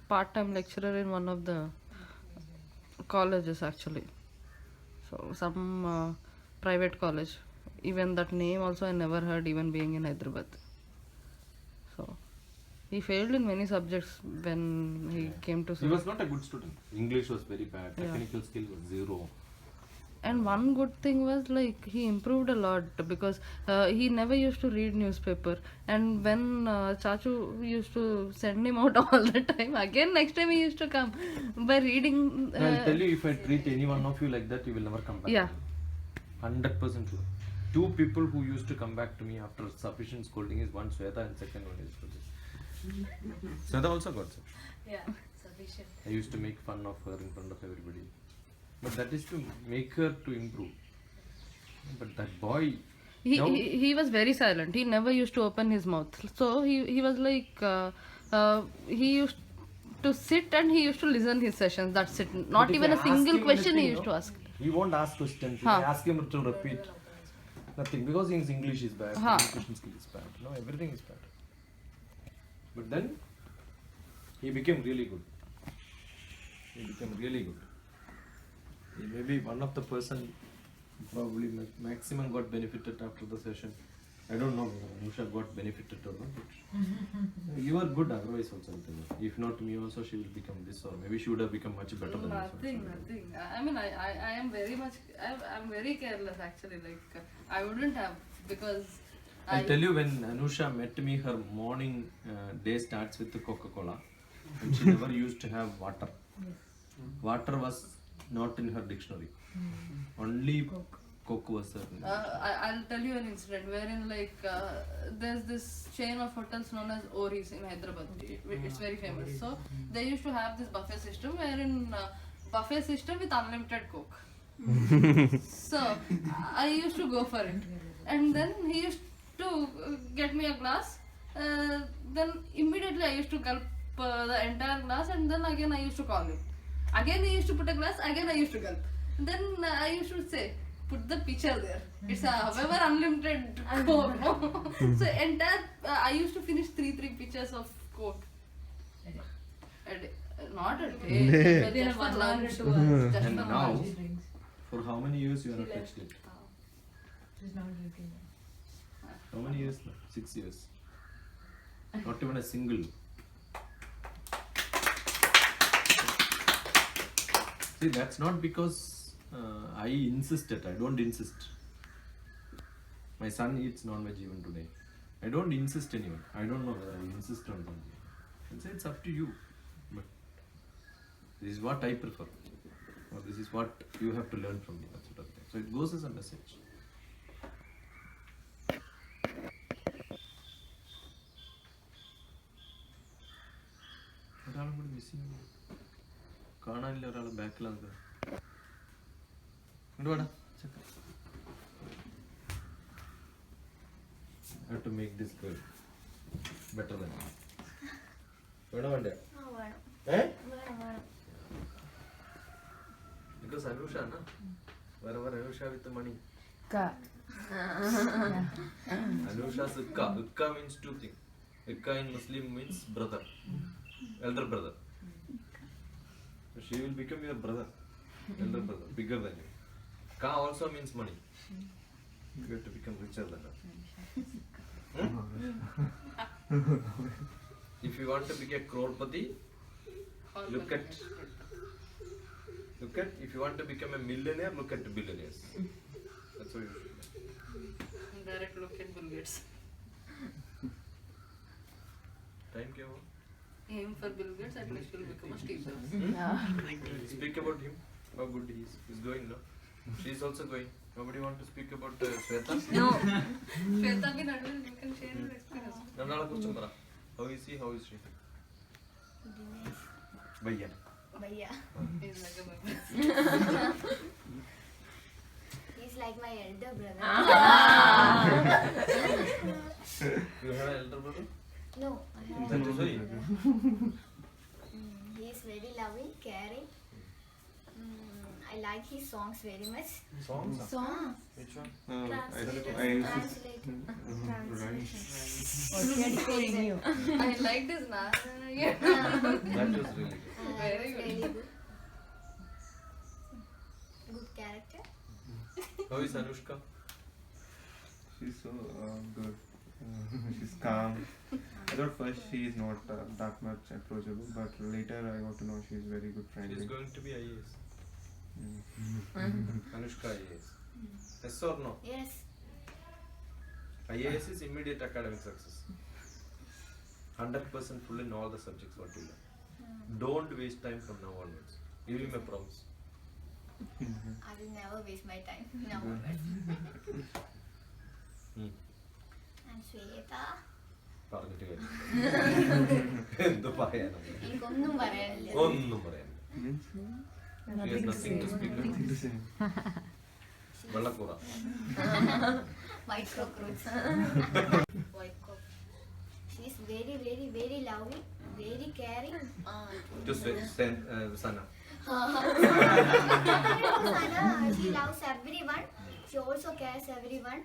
part-time lecturer in one of the colleges actually. So some private college. Even that name also I never heard, even being in Hyderabad. So he failed in many subjects when he came to He was not a good student. English was very bad. Yeah. Technical skill was 0. And one good thing was like he improved a lot because he never used to read newspaper, and when Chachu used to send him out all the time, again next time he used to come by reading. I'll tell you, if I treat any one of you like that, you will never come back. Yeah. 100% sure. 2 people who used to come back to me after sufficient scolding is one Sweta and second one is Pradeep. Sweta also got such. Yeah, sufficient. I used to make fun of her in front of everybody. But that is to make her to improve. But that boy... He was very silent. He never used to open his mouth. So he was like, he used to sit and he used to listen his sessions. That's it. Not But if even I a ask single him question he anything, used to ask. He won't ask questions. If Huh. I ask him to repeat, nothing. Because his English is bad, Huh. communication skill is bad. No, everything is bad. But then, he became really good. He became really good. He may be one of the person probably maximum got benefited after the session. I don't know whether Anusha got benefited or not. But you are good otherwise also. I'll tell you. If not me also, she will become this, or maybe she would have become much better than this. Nothing. I mean, I am very much, I'm very careless actually. Like, I wouldn't have, because I'll tell you, when Anusha met me, her morning day starts with the Coca-Cola, and she never used to have water. Water was not in her dictionary. Only Coke was I'll tell you an incident wherein like there's this chain of hotels known as Ori's in Hyderabad. It's very famous. So they used to have this buffet system wherein buffet system with unlimited Coke. So I used to go for it, and then he used to get me a glass. Then immediately I used to gulp the entire glass, and then again I used to call him. Again he used to put a glass. Again I used to gulp. Then I used to say, put the pitcher there. It's a however unlimited Coke, no? So entire I used to finish three pitchers of Coke. A day. Not a day. Within a 1 hour or 2 hours. Just And for now, lunch. for how many years you have not touched it? She's not drinking. How many years now? 6 years. Not even a single. See, that's not because I insisted. I don't insist. My son eats non-veg even today. I don't insist anyone. I don't know whether I insist on something. I'll say it's up to you. But this is what I prefer. Or this is what you have to learn from me. That sort of thing. So it goes as a message. ഒരാളും കൂടി miss ചെയ്യുന്നു കാണാനില്ല ഒരാൾ ബാക്കിലാണ് വേടാ I have to make this girl better than me. വേണോ വേണ്ടേ because Anusha na wherever Anusha with the money Anusha's Ikka means two things. Ikka in Muslim means brother, elder brother. So she will become your brother, elder brother, bigger than you. Ka also means money. You have to become richer than her. If you want to become a crorepati, look at. If you want to become a millionaire, look at the billionaires. That's what you should do. Direct look at Bill Gates. Time kya hua? Aim for Bill Gates, at least will become a Steve Jobs. Speak about him. How good he is. He's going now. She's also going. Nobody want to speak about Shweta? No. Shweta bhi not will, you can share your experience. Nandala kuchum bara. How is he? How is she? Dinesh. Bhaiya. Bhaiya. He's like a baby. He's like my elder brother. You have an elder brother? No, I have. That is why. He is very loving, caring. I like his songs very much. Songs? Songs. Which one? I don't know. I used to. I like this na. That was really good. Very good. Really good. Good character. How is Anushka? She's so good. She's calm. I thought first she is not that much approachable, but later I got to know she is very good friend. She is going to be IAS. Anushka IAS. Yes or no? Yes. IAS is immediate academic success. 100% full in all the subjects what you learn. Don't waste time from now onwards. Give him a promise. I will never waste my time. No onwards. And Shweta. പറഞ്ഞിട്ട് എന്ത് പറയാനാണ് എനിക്കൊന്നും പറയാനില്ല. ഒന്നും പറയാനില്ല. She has nothing to speak about. വെള്ളക്കൂറ. White cockroach. White cockroach. She is very, very, very loving, very caring. To Sana. Sana, she loves everyone. She also cares everyone.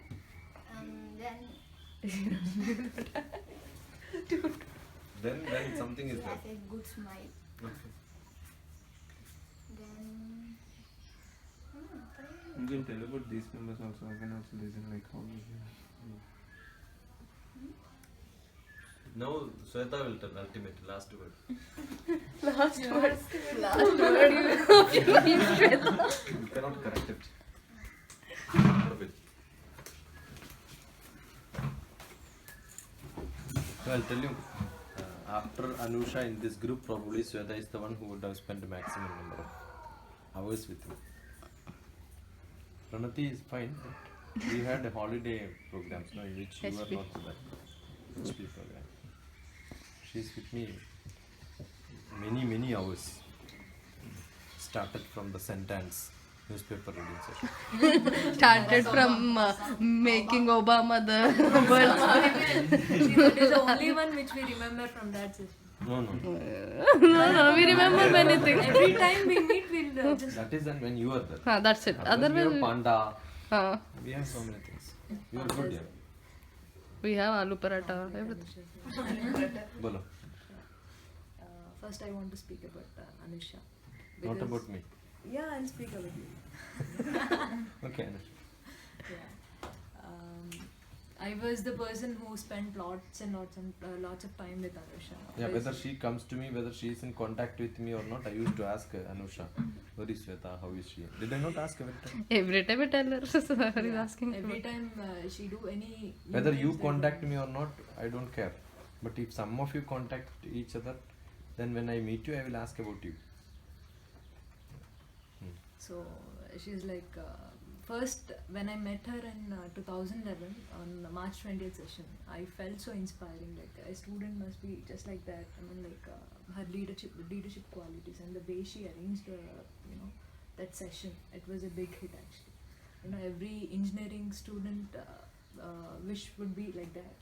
Then something is she there. has a good smile. Okay. Then You can tell about these members also. I can also listen like how you hear. Now Shweta will tell ultimate last word. Last word. Last word. You cannot correct it. So I'll tell you, after Anusha in this group, probably Shweta is the one who would have spent the maximum number of hours with you. Pranati is fine, but we had a holiday programs, no, in which you are SP. not there. HP program. She's with me many hours. Started from the sentence newspaper reading session. Started from making Obama the world. See, that is the only one which we remember from that session. No. No, we remember many things. Every time we meet, we'll just. That is when you are there. That's it. Otherwise we Otherwise, have panda. uh, We have so many things. You are good, yeah. we have aloo paratha, everything. Bolo. First, I want to speak about Anusha. Not because- about me. Yeah, I'll speak about you. Okay, Anush. Yeah. I was the person who spent lots and lots of time with Anusha. Yeah, Because- whether she comes to me, whether she is in contact with me or not, I used to ask Anusha, where is Sweta, how is she? Did I not ask every time? Every time I tell her, he's Yeah, asking. every time she do any. Whether you events, like contact me or not, I don't care. But if some of you contact each other, then when I meet you, I will ask about you. So she's like, first when I met her in 2011 on March 20th session, I felt so inspiring. Like a student must be just like that. I mean, like her leadership qualities and the way she arranged, that session. It was a big hit actually. Every engineering student wish would be like that.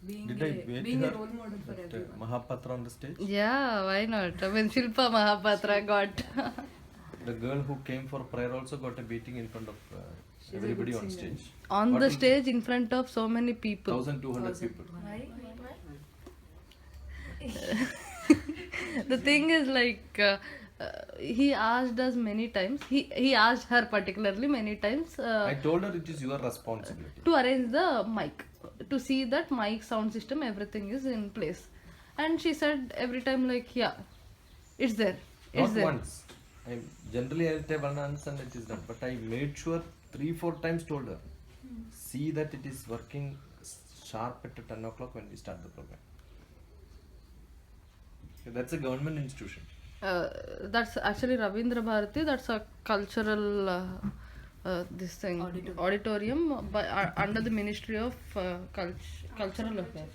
Being Did I meet being her a role model for at, everyone. Mahapatra on the stage? Yeah, why not? I mean, Shilpa Mahapatra got. The girl who came for prayer also got a beating in front of She's a everybody good on singer. stage. On What the will- stage in front of so many people. 1,200 people. Why? The thing is like he asked us many times. He asked her particularly many times I told her it is your responsibility. to arrange the mic, to see that mic, sound system, everything is in place. And she said every time like, yeah, it's there. It's Not there. once. Generally I'll say one answer and it is done. But I made sure 3-4 times told her. See that it is working sharp at 10 o'clock when we start the program. Okay, that's a government institution. That's actually Ravindra Bharati. That's a cultural this thing auditorium by under the Ministry of Cultural Affairs.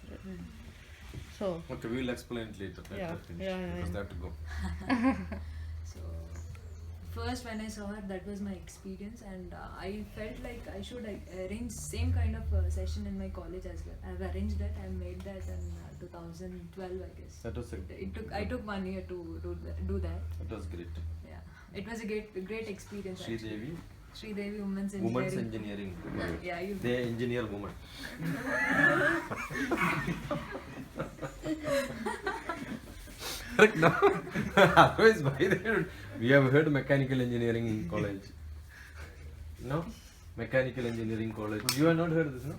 So Okay, we will explain it later. Let Yeah, her finish, yeah, because yeah. they have to go. So first when I saw her, that was my experience, and I felt like I should arrange same kind of session in my college as well. I've arranged that. I made that in 2012, I guess. That was I took 1 year to do that. That was great. Yeah, it was a great experience. Sri actually. Devi, Sri Devi Women's Engineering. Women's Engineering. Yeah, you. They engineer women. Correct, no? Otherwise, why they don't? We have heard mechanical engineering college. No? Mechanical engineering college. You have not heard this, no?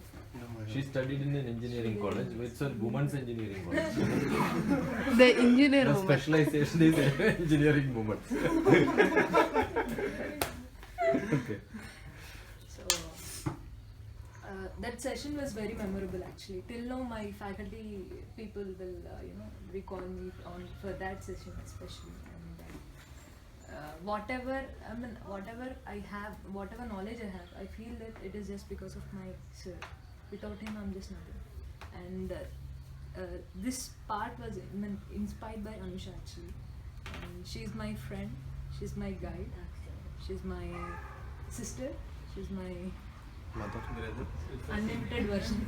She studied in an engineering college. It's a women's engineering college. the engineer The woman. specialization is engineering women. Okay. So that session was very memorable actually. Till now, my faculty people will recall me for that session especially. And whatever I have, whatever knowledge I have, I feel that it is just because of my sir. Without him, I'm just nothing. And this part was inspired by Anusha actually. And she's my friend. She's my guide. She's my sister. She's my Mother, brother. unlimited version.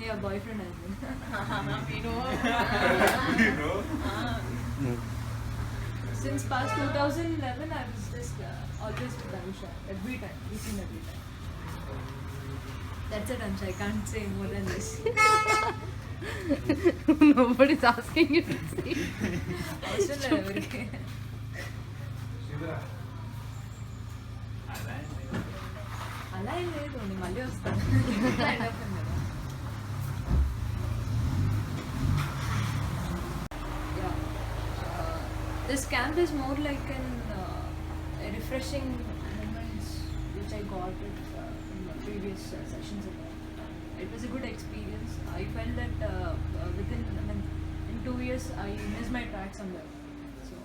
Yeah, boyfriend as well. Since past 2011, I was just always with Anusha. Every time, each and every time. That's it, Anusha. I can't say more than this. Nobody's asking you to see. Also, every. అలా ఏం లేదు నేను మళ్ళీ వస్తాను This camp is more like a refreshing moments which I got it in the previous sessions. It was a good experience. I felt that in 2 years I missed my track somewhere. So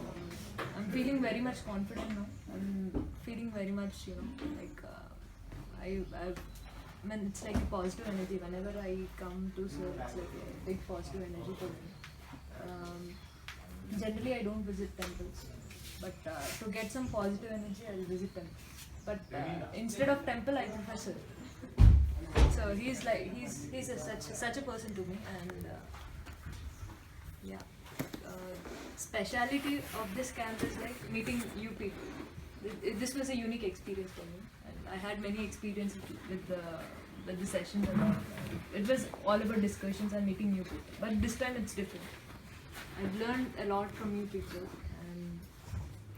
I'm feeling very much confident now. I'm feeling very much like I mean, it's like a positive energy. Whenever I come to Sir, it's like a big positive energy for me. Generally, I don't visit temples, but to get some positive energy, I'll visit temple. But instead of temple, I prefer Sir. So he's like he's such a person to me, and yeah. Speciality of this camp is like meeting you people. This was a unique experience for me, and I had many experiences with the sessions and all. It was all about discussions and meeting new people, but this time it's different. I've learned a lot from you people, and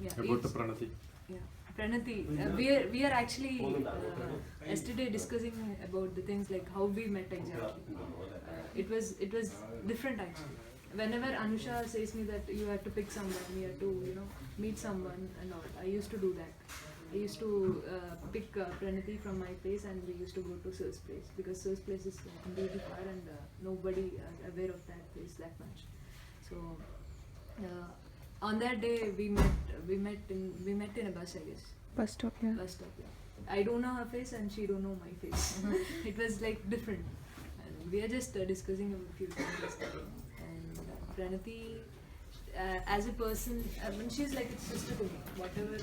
yeah. About the Pranati. Yeah, Pranati. We are actually yesterday discussing about the things like how we met exactly. It was different actually. Whenever Anusha says me that you have to pick someone, you have to meet someone and all, I used to do that. I used to pick Pranati from my place, and we used to go to Sir's place because Sir's place is completely far, and nobody aware of that place that much. So on that day we met in a bus, I guess. Bus stop, yeah. Bus stop, yeah. I don't know her face and she don't know my face. It was like different, and we are just discussing a few things. And Pranati, as a person, she's like a sister to me. Whatever.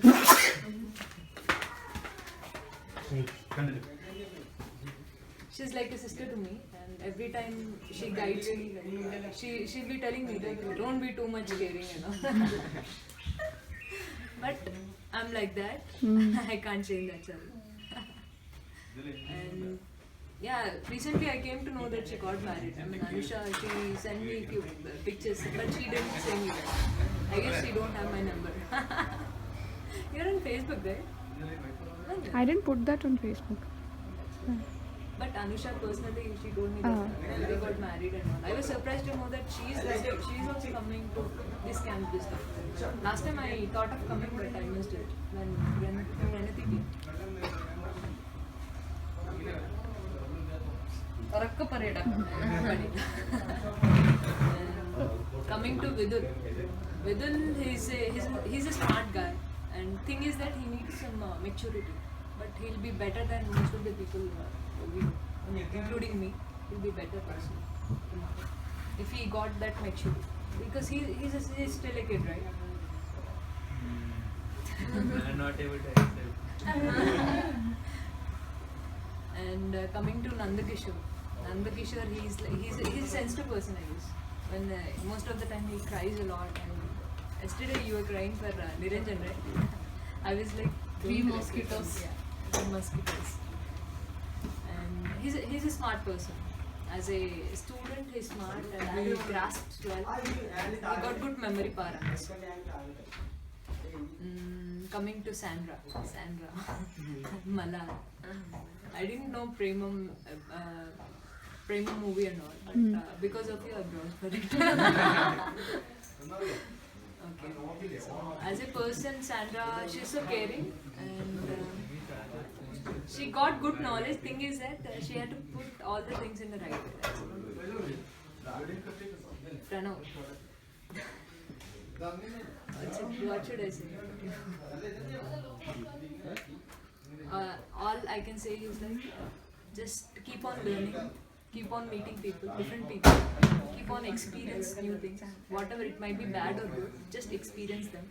She's like a sister to me, and every time she guides me, she'll be telling me that don't be too much caring, But I'm like that. I can't change that, sorry. And yeah, recently I came to know that she got married. I mean, Anusha, she sent me a few pictures, but she didn't say me that. I guess she don't have my number. You're on Facebook, right? I didn't put that on Facebook. But Anusha personally, she told me that they got married and all. I was surprised to know that she's also coming to this camp this time. Last time I thought of coming, but I missed it when Pranati came. Coming to Vidun, he's a smart guy, and thing is that he needs some maturity, but he'll be better than most of the people including me. He'll be better person if he got that maturity, because he's still a kid, right? I'm not able to accept. And coming to Nandakishore, he's a sensitive person, I guess. When most of the time he cries a lot, and yesterday you were crying for Niranjan, right? I was like, Three mosquitoes. Yeah, 3 mosquitoes. And he's a smart person. As a student, he's smart, and he grasps well. He got good memory power. Coming to Sandra, Malal. I didn't know Premam movie and all, but because of you, I brought for it. Okay. So, as a person, Sandra, she's so caring, and she got good knowledge. Thing is that she had to put all the things in the right way. Pranav. What should I say? All I can say is like, just keep on learning, keep on meeting people, different people, keep on experience new things. Whatever it might be bad or good, just experience them.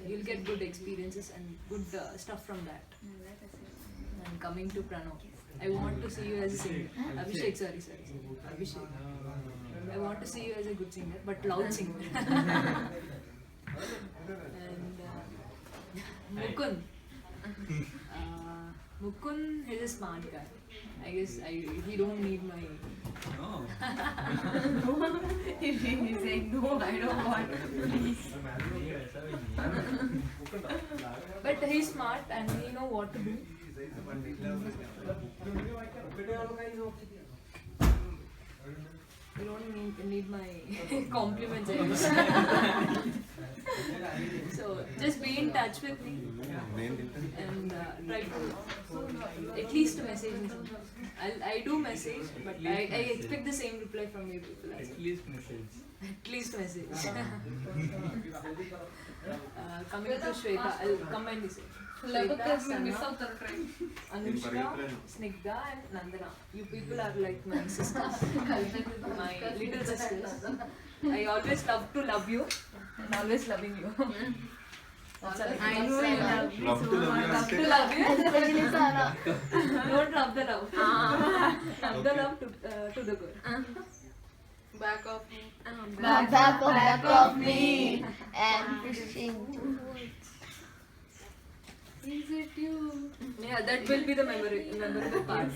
You'll get good experiences and good stuff from that. And coming to Pranav, I want to see you as a singer. Abhishek, sorry. Abhishek. I want to see you as a good singer, but loud singer. And Mukund. Mukund is a smart guy. I guess he don't need my... No. He's saying, no, I don't want, please. But he's smart and he know what to do. You don't need my compliments, I guess. So just be in touch with me and try to at least message me. I do message, but I expect the same reply from you people. At least message. At least message. Coming to Shweta, I'll combine this. Shweta, Sana, Anushka, Pariyaplan. Snigdha and Nandana. You people are like my sisters, my little sisters. I always love to love you and always loving you. That's all I know you love me Love so to love you much. and to love you. Especially Sana. Don't love the love. Love the love to the good. Back of me. Back of me and fishing. Is it you? Yeah, that will be the memorable part.